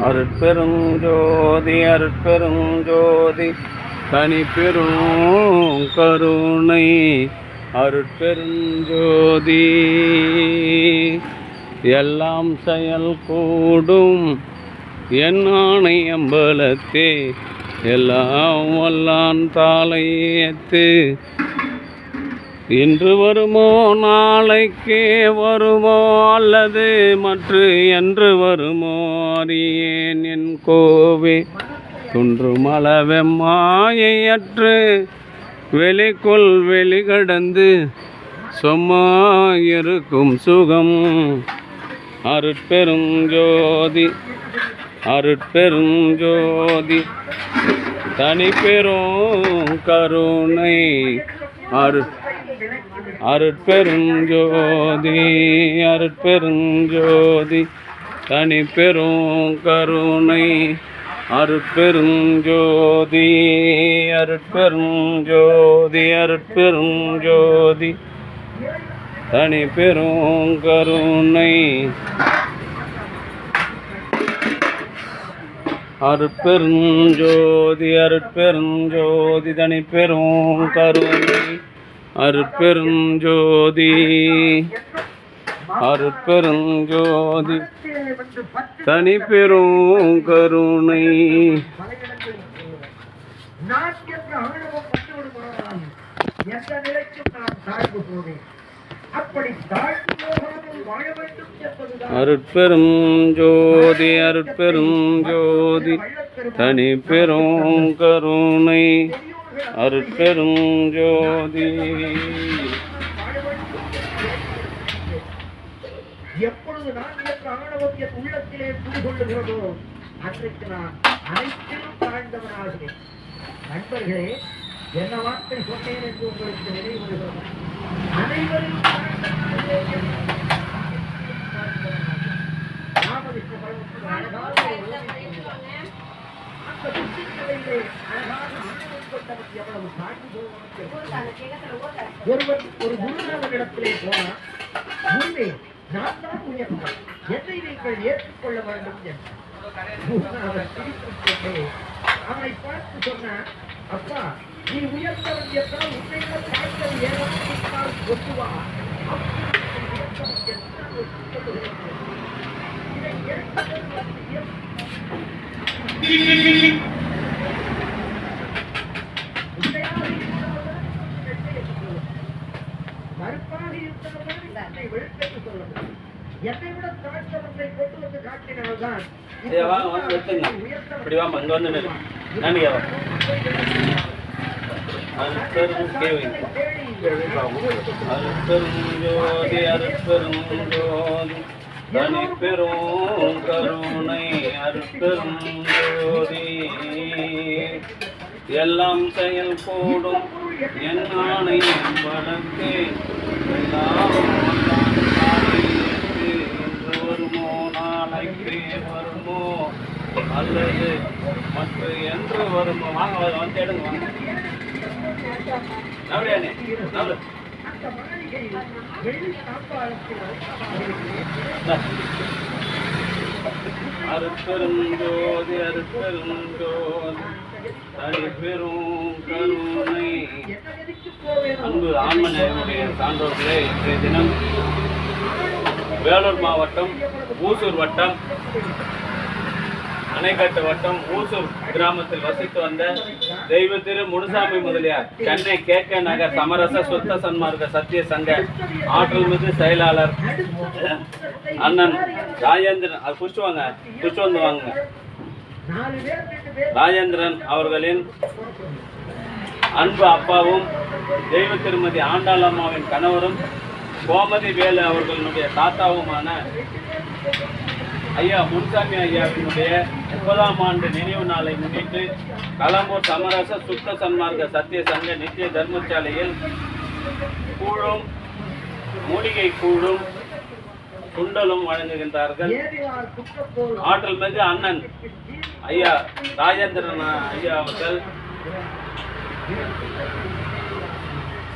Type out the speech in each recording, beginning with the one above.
அருட்பெருஞ்சோதி அருட்பெருஞ்சோதி தனிப்பெரும் கருணை அருட்பெருஞ்சோதி. எல்லாம் செயல் கூடும் என் ஆணை அம்பலத்தே எல்லாம் வல்லான் தாளையத்து. இன்று வருமோ நாளைக்கே வருமோ அல்லது மற்ற என்று வருமோ அறியேன் என் கோவே. துன்றுமளவெம்மாயையற்று வெளிக்குள் வெளிகடந்து சொம்மாயிருக்கும் சுகம் அருட்பெருஞ்சோதி அருட்பெருஞ்சோதி தனிப்பெரும் கருணை அருட்பெருஞ்சோதி அருட்பெருஞ்சோதி தனிப்பெரும் கருணை அருட்பெருஞ்சோதி அருட்பெருஞ்சோதி அருட்பெருஞ்சோதி தனிப்பெரும் கருணை அருட்பெருஞ்சோதி அருட்பெருஞ்சோதி தனிப்பெரும் கருணை அருட்பெருஞ்சோதி அருட்பெருஞ்சோதி தனிப்பெரும் கருணை. அருட்பெருஞ்சோதி அருட்பெருஞ்சோதி தனிப்பெரும் கருணை அருட்பெருஞ்சோதி. எப்பொழுது நான் என்ற ஆணவம் என் உள்ளத்திலே குடிகொள்ளுகிறதோ அன்றைக்கு நான் அனைத்திலும் தாழ்ந்தவனாகிறேன். நண்பர்களே, என்ன வார்த்தை சொன்னேன் என்று உங்களுக்கு நினைவு வருகிறது. அனைவரும் ராமகிருஷ்ண பரமத்தில் அழகாக அந்த புத்திகளிலே அழகாக ஆணவம் கொண்டவன் எவ்வளவு தாழ்ந்து போவதற்கு ஒருவன் ஒரு குருநாதனிடத்திலே போனான். முன்னே நான் தான் உயர்ந்தவன், என்னை நீங்கள் ஏற்றுக்கொள்ள வேண்டும் என்றார். அவனை பார்த்து சொன்னான், அப்பா நீ உயர்ந்தவன் என்றால் உன்னை தாழ்ந்தது ஏதாவது கொண்டுவா. மறுப்பாக இருந்தவர்கள் விழுக்கென்று சொல்லணும். என்னை விட தாழ்ந்தவற்றை கொண்டு வந்து காட்டினால்தான் அருட்பெருஞ்சோதி அருட்பெருஞ்சோதி தனிப்பெரும் கருணை அருட்பெருஞ்சோதி. எல்லாம் செயல் கூடும் என் ஆணை வழக்கு எல்லாம் வருமோ நாளைக்கு வருமோ அல்லது மற்ற என்று வருமோ. வாங்க வந்து எடுங்க வாங்க. அருட்பெருஞ்சோதி அருட்பெருஞ்சோதி தனிப்பெரும் கருணை. அன்பு ஆன்மநேயருடைய சான்றோர்களே, இன்றைய தினம் வேலூர் மாவட்டம் ஊசூர் வட்டம் அணைக்கட்டு வட்டம் ஊசூர் கிராமத்தில் வசித்து வந்த தெய்வ திரு முனுசாமி முதலியார் சென்னை KK நகர் சமரச சுத்த சன்மார்க்க சத்திய சங்க ஆற்றல் மிகு செயலாளர் அண்ணன் ராஜேந்திரன், அது புஷ்டு வாங்க, புஷ்டு வந்து வாங்க, ராஜேந்திரன் அவர்களின் அன்பு அப்பாவும் தெய்வ திருமதி ஆண்டாளம்மாவின் கணவரும் கோமதி வேலு அவர்களுடைய தாத்தாவுமான ஐயா முனுசாமி ஐயாவினுடைய 30ஆம் ஆண்டு நினைவு நாளை முன்னிட்டு கலம்பூர் சமரச சுத்த சன்மார்க்க சத்திய சங்க நித்திய தர்மசாலையில் கூழும் மூலிகை கூழும் சுண்டலும் வழங்குகின்றார்கள். ஆற்றல் மிகு அண்ணன் ஐயா ராஜேந்திரன் ஐயா அவர்கள்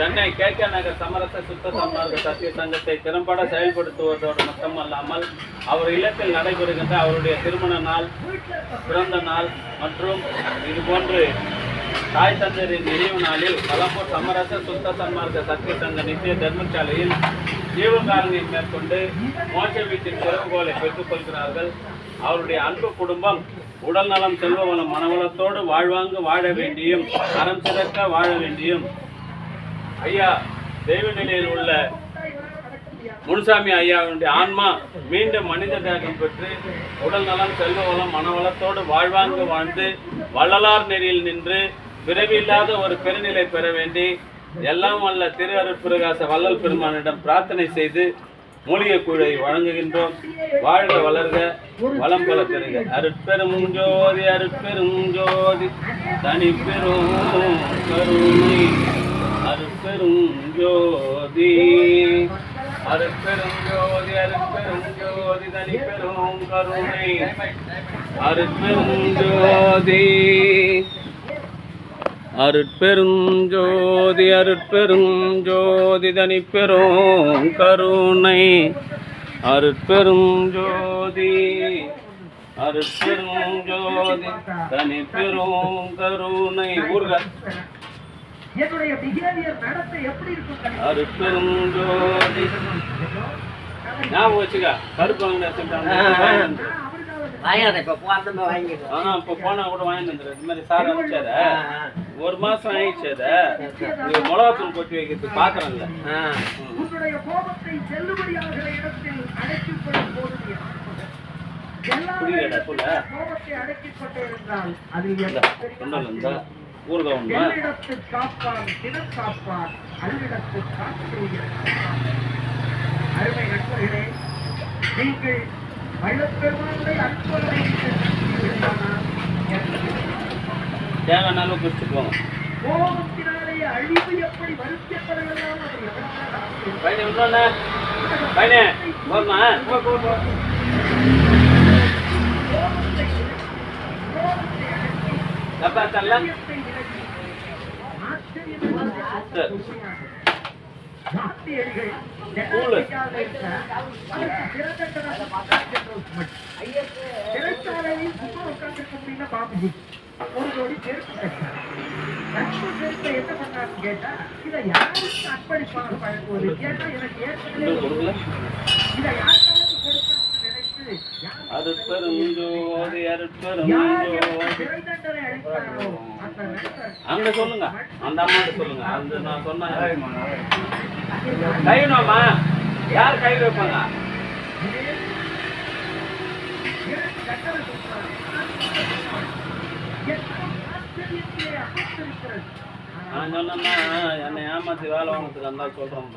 சென்னை KK நகர் சமரச சுத்த சன்மார்க்க சத்திய சங்கத்தை திறம்பட செயல்படுத்துவதோடு மட்டுமல்லாமல் அவர் இல்லத்தில் நடைபெறுகின்ற அவருடைய திருமண நாள், பிறந்த நாள் மற்றும் இதுபோன்று தாய் தந்தையரின் நினைவு நாளில் கலம்பூர் சமரச சுத்த சன்மார்க்க சத்திய சங்க நித்திய தர்மசாலையில் ஜீவகாரணியை மேற்கொண்டு மோட்ச வீட்டின் திறவுகோலை பெற்றுக் கொள்கிறார்கள். அவருடைய அன்பு குடும்பம் உடல் நலம், செல்வ வளம், மனவளத்தோடு வாழ்வாங்கு வாழ வேண்டியும் அறம் சிறக்க வாழ வேண்டியும் ஐயா தெய்வ நிலையில் உள்ள முனுசாமி ஐயாவுடைய ஆன்மா மீண்டும் மனித தேகம் பெற்று உடல் நலம், செல்வ வளம், மனவளத்தோடு வாழ்வாங்கு வாழ்ந்து வள்ளலார் நெறியில் நின்று பிறவியில்லாத ஒரு பெருநிலை பெற வேண்டி எல்லாம் வல்ல திரு அருட்பிரகாச வள்ளல் பெருமானிடம் பிரார்த்தனை செய்து மூலிகை கூழை வழங்குகின்றோம். வாழ்க வளர்க வளம் பல பெறுக. அருட்பெரும் ஜோதி அருட்பெரும் ஜோதி தனிப்பெரும் கருணை அருட்பெரும் ஜோதி அருட்பெரும் ஜோதி அருட்பெரும் ஜோதி தனிப்பெரும் கருணை அருட்பெரும் ஜோதி அருட்பெரும் ஜோதி அருட்பெரும் ஜோதி தனிப்பெரும் கருணை அருட்பெரும் ஜோதி அருட்பெரும் ஜோதி தனிப்பெரும் கருணை ஊர்க என்னுடைய பிஹேவியர் நடத்தை எப்படி இருக்கும்? அருட்பெரும் ஜோதி ஞாபகம் வச்சுக்க. கருப்பு இப்போ போனா கூட வாங்கிட்டு வந்துரு. இது மாதிரி சார் அனுப்பிச்சாரு, ஒரு மாசம் ஆயிடுச்சு. மிளகாத்தூள் கொட்டி வைக்கிறது பாக்குறேன்ல. உன்னுடைய கோபத்தை செல்லுபடியாகிற இடத்தில் அடக்கிக் கொள்ளும் போது கோபத்தை அடக்கிக் கொண்டே இருந்தால் அது எல்லிடத்து காப்பான் தினம் காப்பான் அல்லிடத்து காத்து. அருமை நண்பர்களே, நீங்கள் வள்ளப்பெருமானுடைய அன்புகளை தேவையான குடிச்சு போங்க. கோபத்தினாலே அழிவு எப்படி வருத்தப்படலாம் ஒரு ஜோடி செருப்பு செருப்பை என்ன பண்ணான்னு கேட்டா, இதை யாருக்கு அர்ப்பணிப்பாக பழகுவது கேட்டா எனக்கு ஏற்கனவே இதை யாருக்காவது கொடுக்கணும்னு நினைத்து அங்க சொல்லுங்க, அந்த அம்மாட்ட சொல்லுங்க. அந்த நான் சொன்ன கைவினோமா யார் கை வைப்பாங்க? நான் சொன்னா என்னை ஏமாத்தி வேலை வாங்கறதுக்கு அந்த சொல்றேன்.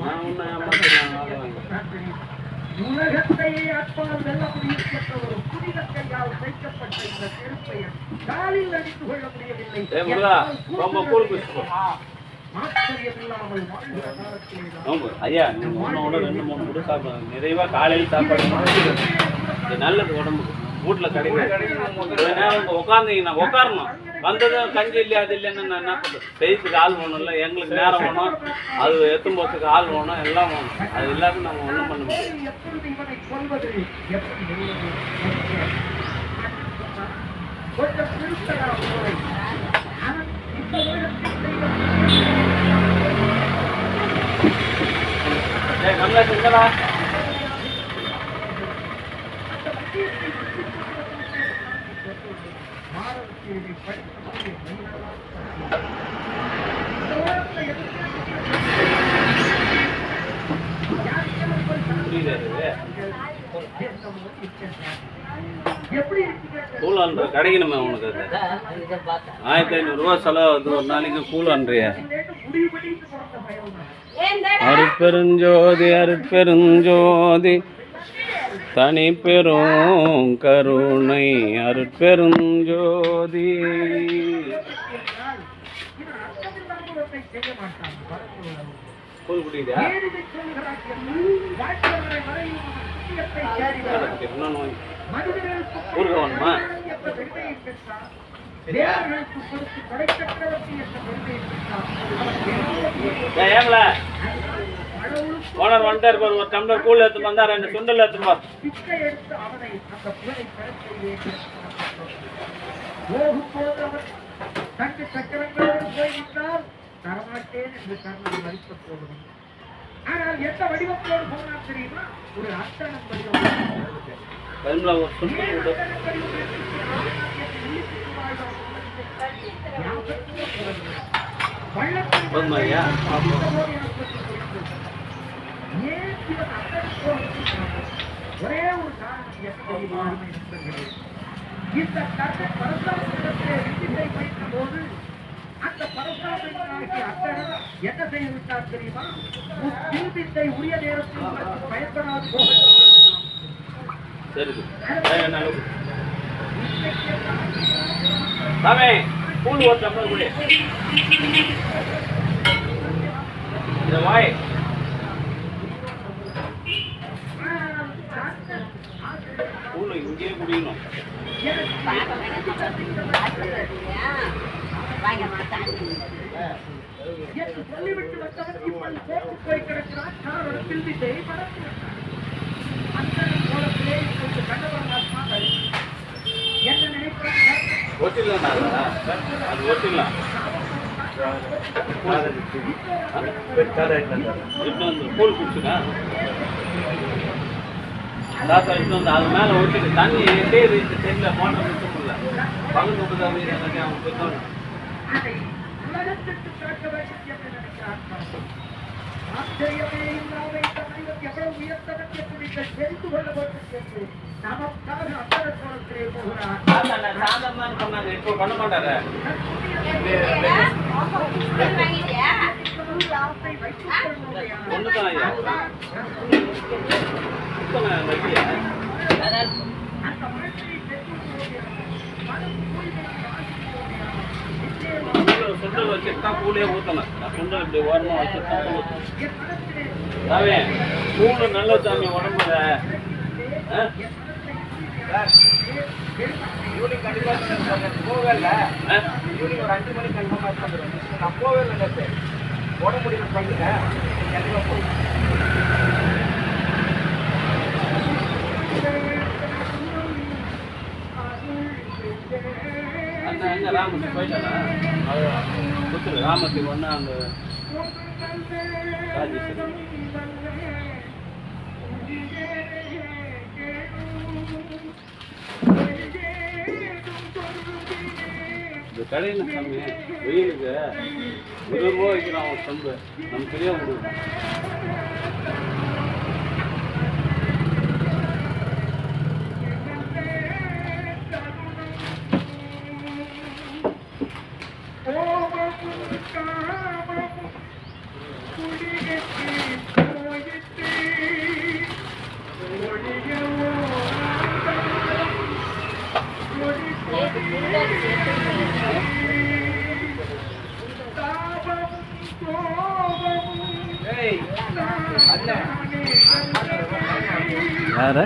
நான் ஒன்னும் ஏமாத்தி வேலை வாங்க உலகத்தையே அப்பால் வெல்ல முடியப்பட்ட ஒரு புனித கையால் வைக்கப்பட்ட இந்த செருப்பை காலில் அடித்துக் கொள்ள முடியவில்லை. ரொம்ப கூழ் குடிச்சு ஐயா, ஒன்னோட 2-3 கூட சாப்பிடுவாங்க. நிறைவா காலையில் சாப்பாடு நல்லது உடம்புக்கு. வீட்டுல கிடைக்கும் உட்காந்தீங்கன்னா உட்காரணும். வந்ததும் கஞ்சி இல்லையா அது இல்லைன்னு நான் என்ன பண்ணுறது? செய்யறதுக்கு ஆள் வேணும் இல்லை, எங்களுக்கு நேரம் வேணும், அது எத்தும் போகிறதுக்கு ஆள் வேணும், எல்லாம் வேணும். அது இல்லாத நம்ம ஒன்றும் பண்ண முடியாது. கமலா செஞ்சா கூலான்ற கிடைக்கணுமே உனக்கு. அது 1500 ரூபா செலவு ஒரு நாளைக்கு கூலான்றியா? அருட்பெருஞ்சோதி அருட்பெருஞ்சோதி தனி பெரும் கருணை அருட்பெருஞ்சோதி. ஊருக்கணுமா? தேவர்களுக்கு கொடுத்து கொடைச்சக்கரவர்த்தி என்ற பெருமையை ஏம்ல ஓனர் வந்துட்டார் பாரு, ஒரு டம்ளர் கூழ் எடுத்து வந்தா 2 சுண்டல் எடுத்து வா. பிச்சை எடுத்து அவனை அந்த புகழை பெறச் செய்வேன். போகும்போது அவர் 2 சக்கரங்களோடு போய்விட்டால் தரமாட்டேன் என்று கர்ணன் மறுத்து போடுவான். ஆனால் எந்த வடிவத்தோடு போனான் தெரியுமா? ஒரு அர்த்தனம் வடிவம். கரும்புல ஒரு சுண்டல் கொடு. போதுமாய்யா? ஒரே ஒரு காரணம் தெரியுமா? இந்த கர்ணன் பரசுராமனிடத்திலே வில்லை வைத்த போது அந்த பரசுராமனாகிய அக்கரன் என்ன செய்து விட்டார் தெரியுமா? வில்லை உரிய நேரத்தில் பயன்படாது போக சரி சாமி கூழ் ஒரு டம்ளர் கொடு. இந்த வாய் கூழ் இங்கேயே குடிக்கணும். என்று சொல்லிவிட்டு வந்தவன் இப்படி போட்டு போய் கிடக்கிறான். காரணம் பில்வித்தை பரப்பு கோலத்திலே இப்பொழுது கண்டவர்கள் என்ன நினைக்கிறார்? ஓட்டிடலாம், அது ஓட்டிடலாம். கூழ் குடிச்சுனா தாத்தா இட்டு வந்து அது மேலே ஊற்றிட்டு தண்ணி தேடி தெரியல மோட்டர் விட்டு முடியல பங்கு முப்பது அவங்க போய் உலகத்திற்கு காட்ட வேண்டும் என்று நினைக்கிறார். ஆச்சரியமே இல்லாத இந்த மனிதன் எவ்வளவு உயர்த்தவன் என்று நீங்கள் தெரிந்து கொள்ள வேண்டும் என்று நமக்காக அக்கறை கோலத்திலே போகிறார். சாந்தம் சொன்னாங்க, இப்போ பண்ண மாட்டாரு. ஒண்ணுதான் ஐயா சுண்டல் வச்சுட்டா கூழே ஊற்றணும். சுண்டல் இப்படி ஓரமாக வச்சுட்டா சாமி கூழு நல்ல சாமி உடம்புல. ஈவினிங் கண்டிப்பாக போவே இல்லை. ஈவினிங் ஒரு 5 மணிக்கு கன்ஃபார்மாக வந்துடும். நான் போவே இல்லை. போட முடியும் பண்ணுங்க கண்டிப்பாக போகும். அந்த எங்க ராமத்துக்கு போயிட்டானா? கொடுத்துரு ராமத்துக்கு ஒன்றா அந்த ராஜேஸ்வரி இந்த கடையில் சாமி வெயிலுக்கு 20 ரூபா வைக்கிறான் அவன் சொம்பு. நமக்கு தெரியாம கொடுக்கும். யார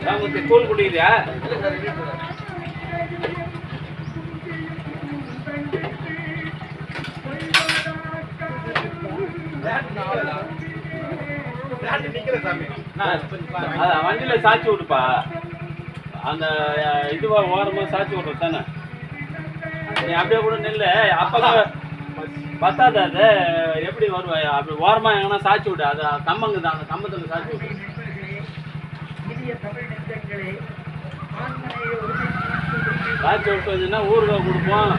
ராமத்தை கூழ் குடிக்கிறியா? வண்டியில சாட்சி விட்டுப்பா. அந்த இதுவா ஓரமா சாட்சி விட்றது தானே. நீ அப்படியே கூட நெல்லு. அப்பா பத்தாது. அது எப்படி வருவாய்? அப்படி ஓரமா எங்கன்னா சாட்சி விடு. அது கம்பங்க தான். அந்த கம்பத்துல சாட்சி விடு. சாட்சி விட்டு வந்தீங்கன்னா ஊறுகாய் கொடுப்போம்.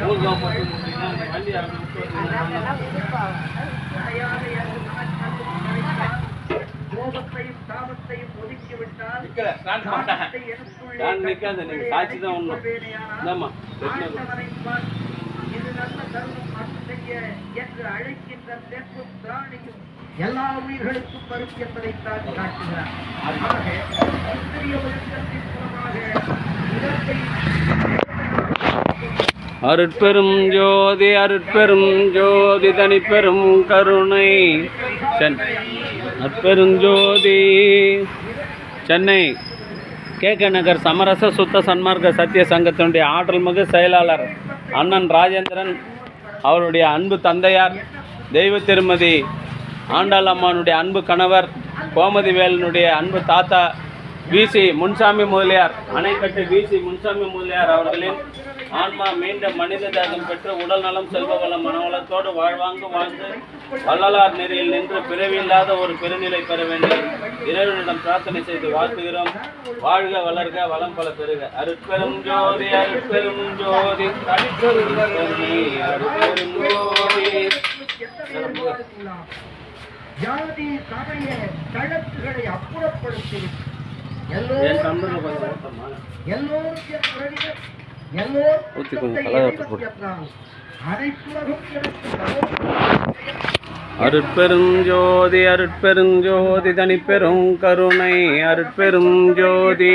ஊறுகாய் போட்டு கொடுத்தீங்கன்னா வண்டி அப்படி விட்டு கோபத்தையும் தாபத்தையும் ஒதுக்கிவிட்டால் நிற்காது. நீங்க சாட்சி தான் ஒண்ணும். இது நல்ல தருணம் அருள் செய்ய என்று அழைக்கின்ற பெண்ணும் பிராணியும் எல்லா உயிர்களுக்கும் வரும் என்பதைத்தான் காட்டுகிறார். ஆக இந்திரிய ஒழுக்கத்தின் மூலமாக உடம்பை அருட்பெரும் ஜோதி அருட்பெரும் ஜோதி தனிப்பெரும் கருணை அருட்பெரும் ஜோதி. சென்னை கேகே நகர் சமரச சுத்த சன்மார்க்க சத்திய சங்கத்தினுடைய ஆற்றல் மிகு செயலாளர் அண்ணன் ராஜேந்திரன் அவருடைய அன்பு தந்தையார் தெய்வ திருமதி ஆண்டாள் அம்மானுடைய அன்பு கணவர் கோமதி வேலனுடைய அன்பு தாத்தா விசி முன்சாமி முதலியார் அணைக்கட்டு விசி முன்சாமி முதலியார் அவர்களின் ஆன்மா மீண்டும் மனித தேகம் பெற்று உடல் நலம் செல்வ வளம் மனவளத்தோடு வாழ்வாங்கு வாழ்ந்து வள்ளலார் நெறியில் நின்று பிறவியில்லாத ஒரு பெருநிலை பெற வேண்டி இறைவனிடம் பிரார்த்தனை செய்து வாழ்த்துகிறோம். வாழ்க வளர்க வளம் பல பெறுக. அருட்பெரும் ஜோதி அருட்பெரும் ஜோதி அருட்பெரும் ஜோதி. ஜாதி சமய தளத்துகளை அப்புறப்படுத்தி அருட்பெரும் ஜோதி அருட்பெரும் ஜோதி தனிப்பெரும் கருணை அருட்பெரும் ஜோதி.